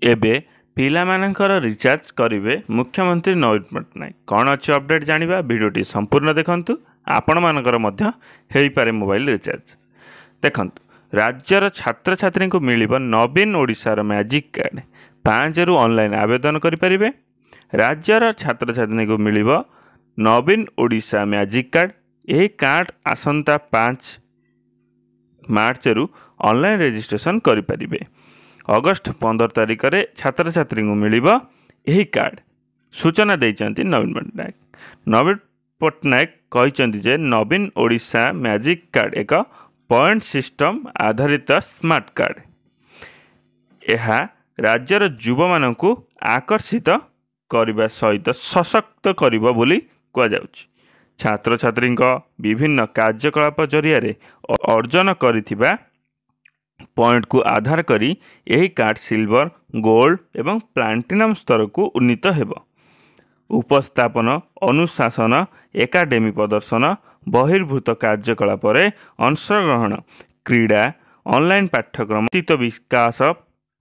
एबे पिलामानंकर रिचार्ज करिवे मुख्यमंत्री नवीन पट्टनायक कौन अच्छी अपडेट जानिबा वीडियोटी संपूर्ण देखंतु। आपण मानकर मध्य हेई पारे मोबाइल रिचार्ज देखंतु। राज्यर छात्र छात्री को मिलिबो नवीन ओडिशार मैजिक कार्ड 5 रु ऑनलाइन आवेदन करि परिबे। राज्यर छात्र छात्री को मिलिबो नवीन ओडिशा मैजिक कार्ड। यही कार्ड आसंता 5 मार्च रु ऑनलाइन रजिस्ट्रेशन करि परिबे। अगस्ट 15 तारिख रे छात्र छात्री को मिलिबो यही कार्ड सूचना देइचंती नवीन पट्टनायक। नवीन पट्टनायक कहिचंती जे नवीन ओडिशा मैजिक कार्ड एक पॉइंट सिस्टम आधारित स्मार्ट कार्ड। यह राज्यर युवा मानकु आकर्षित करने सहित सशक्त करिबो बोली कहा जाउछि। छात्र छात्री विभिन्न कार्यकलाप जरिया अर्जन करिथिबा पॉइंट को आधार करी यही कार्ड सिल्वर गोल्ड एवं प्लाटिनम स्तर को उन्नीत हेब। उपस्थापन अनुशासन एकाडेमी प्रदर्शन बहिर्भूत कार्यकलाप अंशग्रहण क्रीड़ा ऑनलाइन पाठ्यक्रम व्यक्तित्व विकास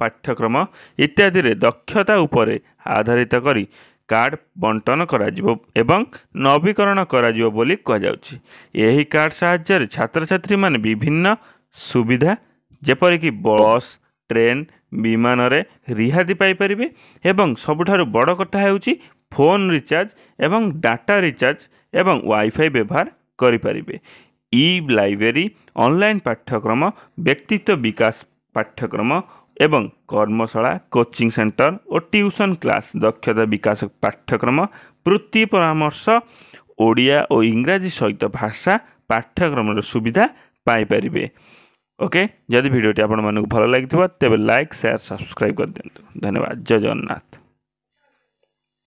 पाठ्यक्रम इत्यादि रे दक्षता उपरे आधारित करी कार्ड बंटन कराजिबो एवं नवीकरण कराजिबो बोली कहा जाउछि। यही कार्ड साहाय्य छात्र छात्री माने विभिन्न सुविधा जेपरिक बस ट्रेन विमान रे रिहाती पाई परिबे एवं सबुठारु बड़ कथा हेउछि फोन रिचार्ज एवं डाटा रिचार्ज एवं वाईफाई व्यवहार करि परिबे। ई लाइब्रेरी ऑनलाइन पाठ्यक्रम व्यक्तित्व विकास पाठ्यक्रम एवं कर्मशाला कोचिंग सेंटर और ट्यूशन क्लास दक्षता विकास पाठ्यक्रम वृत्ति परामर्श ओडिया और इंग्राजी सहित भाषा पाठ्यक्रम सुविधा पाई परिबे। ओके, जदि वीडियोटी आपण मानक भल लगी तेबे लाइक शेयर सब्सक्राइब कर दियंतु। धन्यवाद। जय जगन्नाथ।